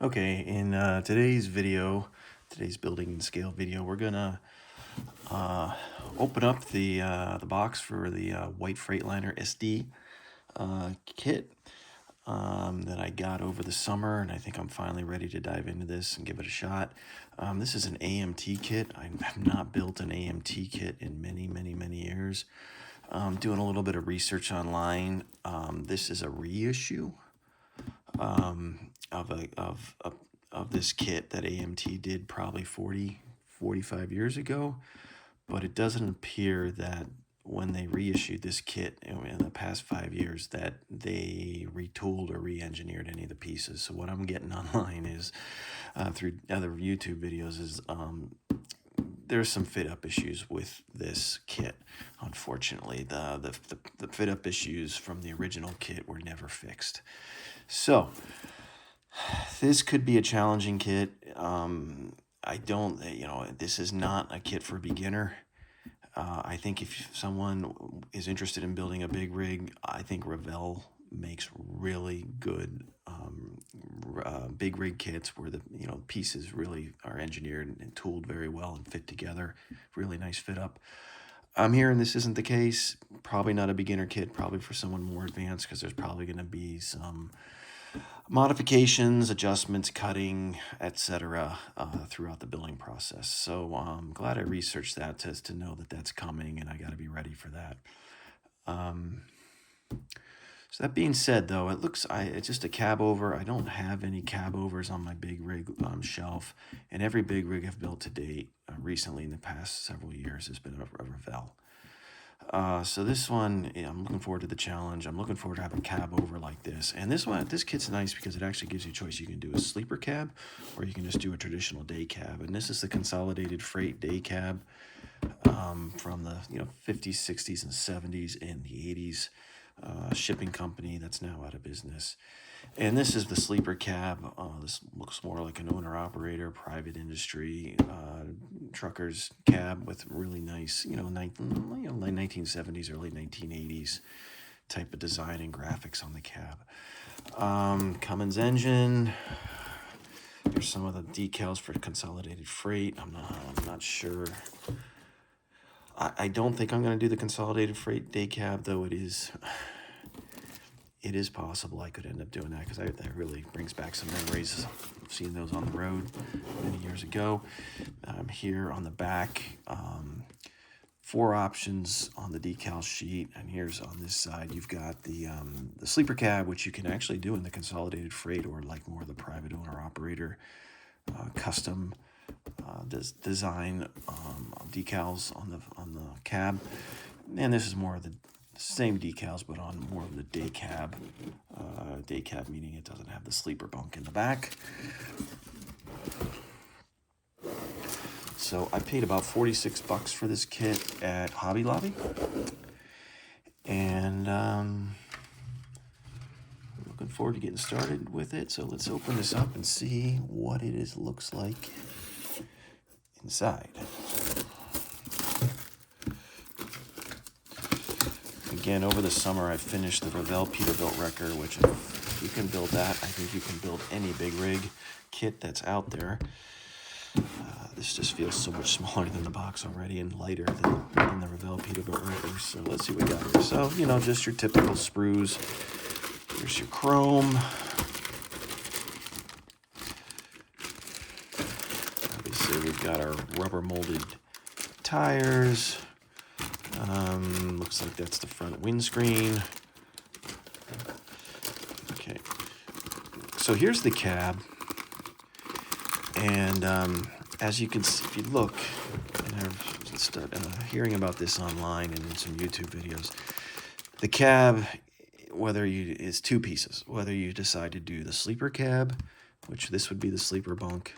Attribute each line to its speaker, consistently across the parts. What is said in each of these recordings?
Speaker 1: Okay, in today's building and scale video, we're gonna uh, open up the box for the White Freightliner SD kit that I got over the summer, and I think I'm finally ready to dive into this and give it a shot. This is an AMT kit. I have not built an AMT kit in many years. Doing a little bit of research online. This is a reissue of this kit that AMT did probably 45 years ago, but it doesn't appear that when they reissued this kit in the past 5 years that they retooled or re-engineered any of the pieces. So what I'm getting online is through other YouTube videos is there's some fit up issues with this kit. Unfortunately, the fit up issues from the original kit were never fixed. So this could be a challenging kit. I don't, this is not a kit for a beginner. I think if someone is interested in building a big rig, I think Revell makes really good big rig kits where the pieces really are engineered and tooled very well and fit together. Really nice fit up. I'm hearing this isn't the case. Probably not a beginner kit. Probably for someone more advanced because there's probably going to be some modifications, adjustments, cutting, etc. Throughout the building process. So I'm glad I researched that to know that that's coming, and I got to be ready for that. So that being said, though, it's just a cab over. I don't have any cab overs on my big rig shelf, and every big rig I've built to date recently in the past several years has been a Revell. So this one, I'm looking forward to the challenge. I'm looking forward to having a cab over like this. And this kit's nice because it actually gives you a choice. You can do a sleeper cab, or you can just do a traditional day cab. And this is the consolidated freight day cab from the 50s, 60s, and 70s and the 80s. Shipping company that's now out of business. And this is the sleeper cab. This looks more like an owner-operator, private industry, trucker's cab with really nice, late 1970s, early 1980s type of design and graphics on the cab. Cummins engine. Here's some of the decals for consolidated freight. I'm not sure. I don't think I'm going to do the consolidated freight day cab, though it is possible I could end up doing that because that really brings back some memories of seeing those on the road many years ago. Here on the back, 4 options on the decal sheet, and here's on this side you've got the sleeper cab, which you can actually do in the consolidated freight or like more of the private owner operator custom design decals on the cab, and this is more of the same decals but on more of the day cab. Day cab meaning it doesn't have the sleeper bunk in the back. So I paid about $46 for this kit at Hobby Lobby, and looking forward to getting started with it. So let's open this up and see what it looks like inside. Again, over the summer, I finished the Revell Peterbilt wrecker, which if you can build that, I think you can build any big rig kit that's out there. This just feels so much smaller than the box already and lighter than the Revell Peterbilt wrecker. So let's see what we got here. So, just your typical sprues. Here's your chrome. Obviously, we've got our rubber molded tires. Looks like that's the front windscreen. Okay. So here's the cab. And as you can see, if you look, and I've started hearing about this online and in some YouTube videos, the cab, is 2 pieces. Whether you decide to do the sleeper cab, which this would be the sleeper bunk,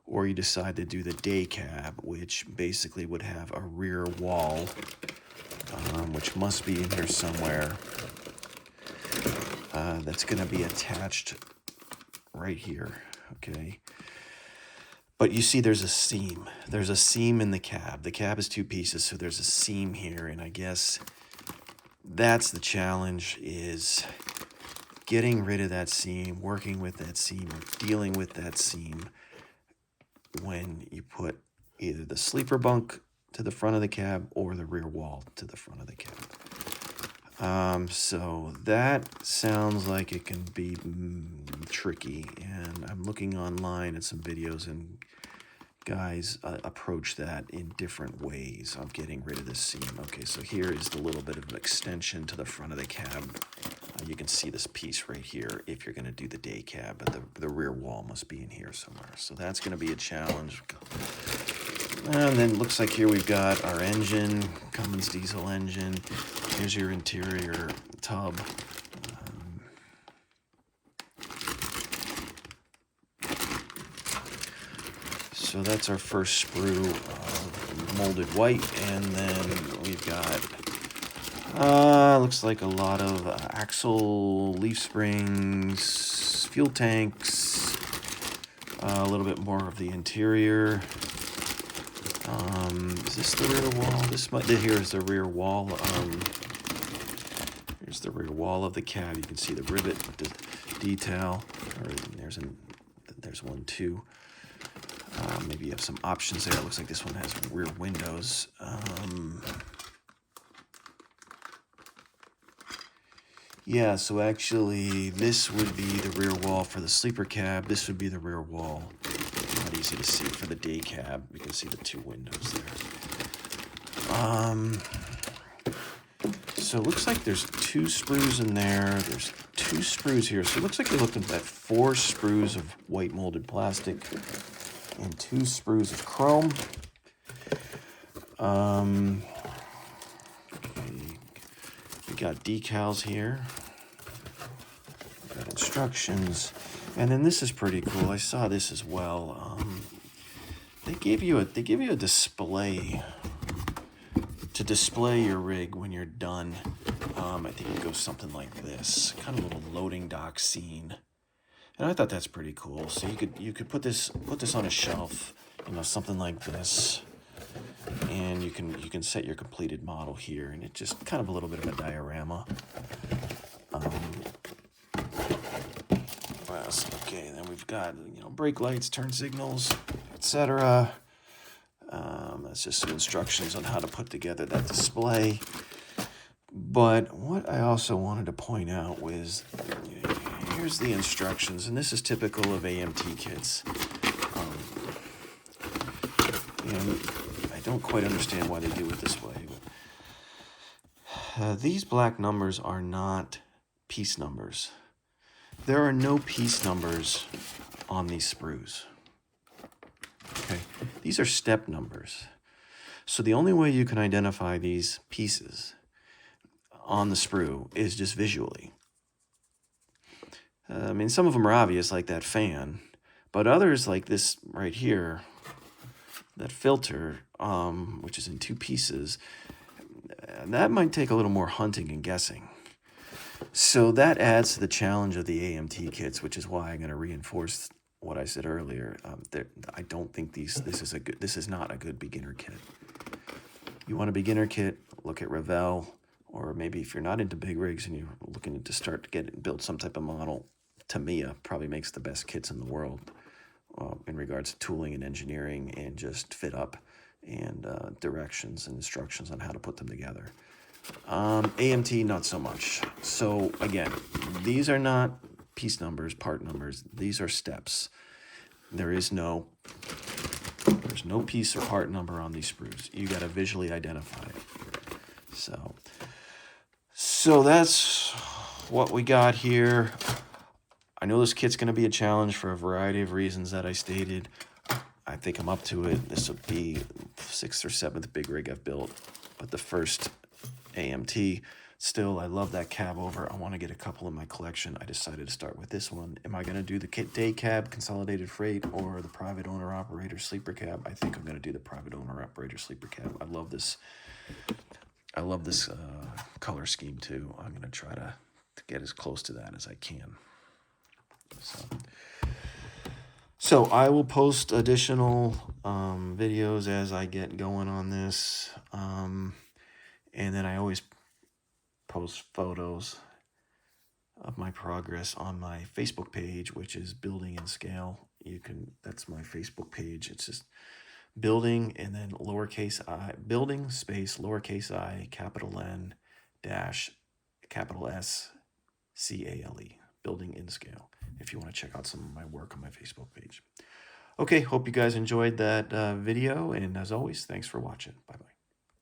Speaker 1: or you decide to do the day cab, which basically would have a rear wall, which must be in here somewhere. That's going to be attached right here, okay? But you see there's a seam. There's a seam in the cab. The cab is 2 pieces, so there's a seam here, and I guess that's the challenge, is getting rid of that seam, working with that seam, or dealing with that seam when you put either the sleeper bunk to the front of the cab or the rear wall to the front of the cab. So that sounds like it can be tricky, and I'm looking online at some videos, and guys approach that in different ways of getting rid of this seam. Okay, so here is the little bit of an extension to the front of the cab. You can see this piece right here if you're going to do the day cab, but the rear wall must be in here somewhere. So that's going to be a challenge. And then it looks like here we've got our engine, Cummins diesel engine. Here's your interior tub. So that's our first sprue, molded white, and then we've got, looks like a lot of axle, leaf springs, fuel tanks, a little bit more of the interior. Is this the rear wall? Here's the rear wall. Here's the rear wall of the cab. You can see the rivet detail. There's one too. Maybe you have some options there. It looks like this one has rear windows. Yeah, so actually this would be the rear wall for the sleeper cab. This would be the rear wall. Not easy to see for the day cab. You can see the two windows there. So it looks like there's 2 sprues in there. There's 2 sprues here. So it looks like you're looking at 4 sprues of white molded plastic and 2 sprues of chrome. Okay. We got decals here. We got instructions. And then this is pretty cool. I saw this as well. They give you a display to display your rig when you're done. I think it goes something like this, kind of a little loading dock scene. And I thought that's pretty cool. So you could put this on a shelf, something like this, and you can set your completed model here, and it just kind of a little bit of a diorama. Okay, then we've got brake lights, turn signals, etc. That's just some instructions on how to put together that display. But what I also wanted to point out was, here's the instructions, and this is typical of AMT kits. And I don't quite understand why they do it this way. But, these black numbers are not piece numbers. There are no piece numbers on these sprues. Okay, these are step numbers. So the only way you can identify these pieces on the sprue is just visually. Some of them are obvious, like that fan, but others, like this right here, that filter, which is in 2 pieces, that might take a little more hunting and guessing. So that adds to the challenge of the AMT kits, which is why I'm going to reinforce what I said earlier. I don't think this is not a good beginner kit. You want a beginner kit, look at Revell, or maybe if you're not into big rigs and you're looking to start to build some type of model, Tamiya probably makes the best kits in the world in regards to tooling and engineering and just fit up and directions and instructions on how to put them together. AMT, not so much. So again, these are not piece numbers, part numbers. These are steps. There's no piece or part number on these sprues. You got to visually identify it. So that's what we got here. I know this kit's going to be a challenge for a variety of reasons that I stated. I think I'm up to it. This will be 6th or 7th big rig I've built, but the first AMT. Still, I love that cab over. I want to get a couple in my collection. I decided to start with this one. Am I going to do the day cab, consolidated freight, or the private owner operator sleeper cab? I think I'm going to do the private owner operator sleeper cab. I love this color scheme too. I'm going to try to get as close to that as I can. So I will post additional videos as I get going on this. And then I always post photos of my progress on my Facebook page, which is Building in Scale. That's my Facebook page. It's just building and then lowercase I, building space lowercase I, capital N dash capital S CALE, Building in Scale, if you want to check out some of my work on my Facebook page. Okay, hope you guys enjoyed that video, and as always, thanks for watching. Bye-bye.